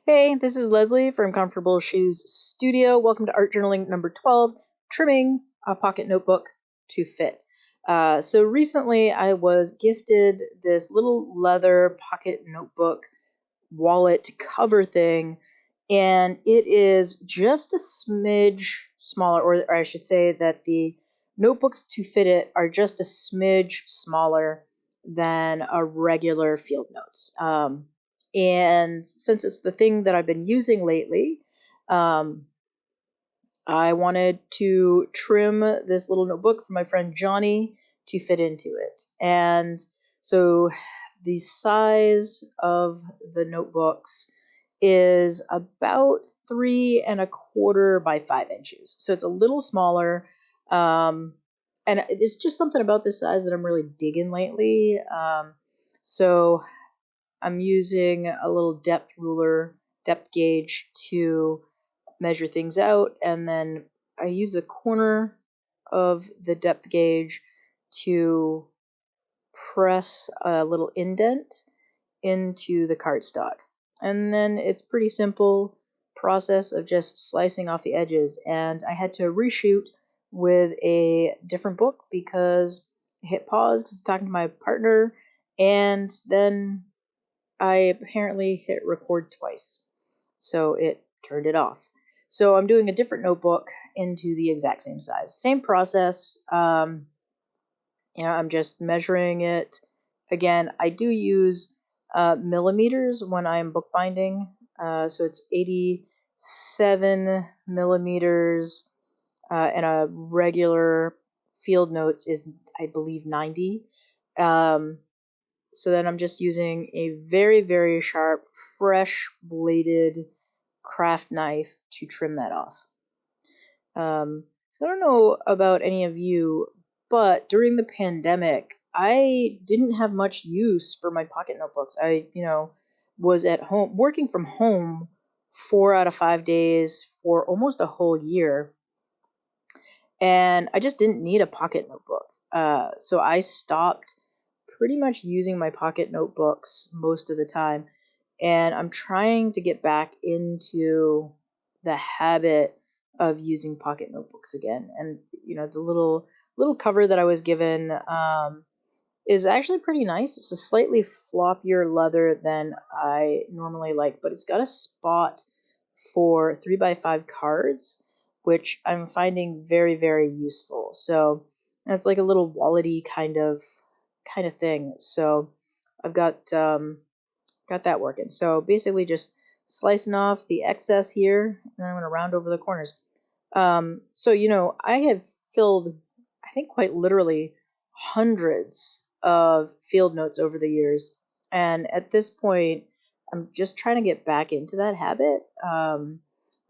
Hey, this is Leslie from Comfortable Shoes Studio. Welcome to Art Journaling number 12, Trimming a Pocket Notebook to Fit. So recently I was gifted this little leather pocket notebook wallet cover thing, and it is just a smidge smaller, or I should say that the notebooks to fit it are just a smidge smaller than a regular field notes. And since it's the thing that I've been using lately, um, I wanted to trim this little notebook for my friend Johnny to fit into it. And so the size of the notebooks is about 3¼ by 5 inches. So it's a little smaller. And there's just something about this size that I'm really digging lately. So I'm using a little depth ruler, depth gauge to measure things out, and then I use a corner of the depth gauge to press a little indent into the cardstock. And then it's pretty simple process of just slicing off the edges. And I had to reshoot with a different book because I hit pause because I was talking to my partner, and then I apparently hit record twice, so it turned it off. So I'm doing a different notebook into the exact same size. Same process. I'm just measuring it. Again, I do use millimeters when I'm bookbinding. So it's 87 millimeters, and a regular field notes is, I believe, 90. So then I'm just using a very, very sharp, fresh bladed craft knife to trim that off. So I don't know about any of you, but during the pandemic, I didn't have much use for my pocket notebooks. I, was at home, working from home 4 out of 5 days for almost a whole year, and I just didn't need a pocket notebook. So I stopped pretty much using my pocket notebooks most of the time, and I'm trying to get back into the habit of using pocket notebooks again. And the little cover that I was given is actually pretty nice. It's a slightly floppier leather than I normally like, but it's got a spot for 3x5 cards, which I'm finding very, very useful. So it's like a little wallety kind of thing. So I've got that working. So basically just slicing off the excess here, and I'm going to round over the corners. So I have filled, I think quite literally, hundreds of field notes over the years. And at this point, I'm just trying to get back into that habit. When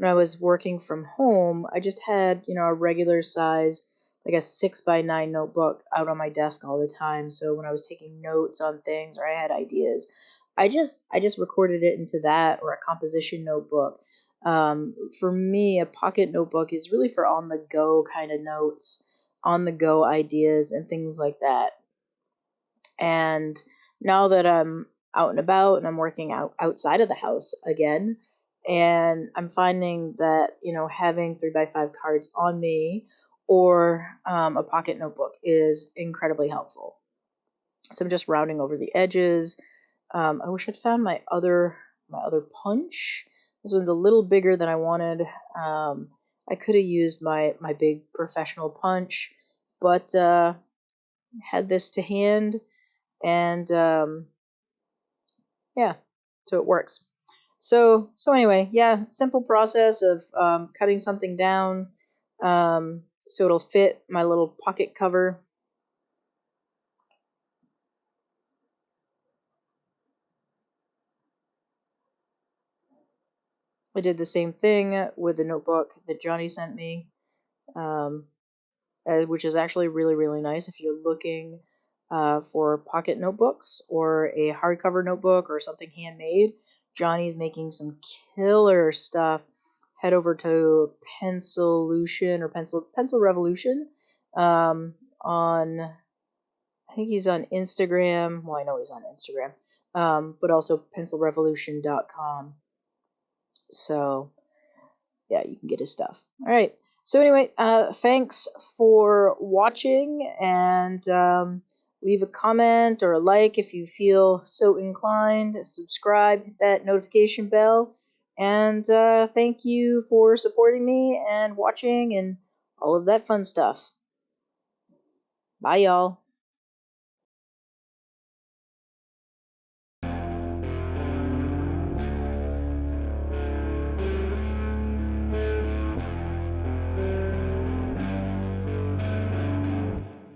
I was working from home, I just had, a regular size, like a 6x9 notebook out on my desk all the time. So when I was taking notes on things or I had ideas, I just recorded it into that, or a composition notebook. For me, a pocket notebook is really for on the go kind of notes, on the go ideas, and things like that. And now that I'm out and about and I'm working outside of the house again, and I'm finding that, having 3x5 cards on me, or a pocket notebook, is incredibly helpful. So I'm just rounding over the edges. I wish I'd found my other punch. This one's a little bigger than I wanted. I could have used my big professional punch, but had this to hand, and yeah, so it works. So anyway, yeah, simple process of cutting something down so it'll fit my little pocket cover. I did the same thing with the notebook that Johnny sent me, um, which is actually really, really nice if you're looking for pocket notebooks or a hardcover notebook or something handmade. Johnny's making some killer stuff. Head over to Pencilution or Pencil Revolution on, I think he's on Instagram. Well, I know he's on Instagram, but also pencilrevolution.com. So yeah, you can get his stuff. All right. So anyway, thanks for watching, and leave a comment or a like if you feel so inclined. Subscribe, hit that notification bell, and thank you for supporting me and watching and all of that fun stuff. Bye, y'all.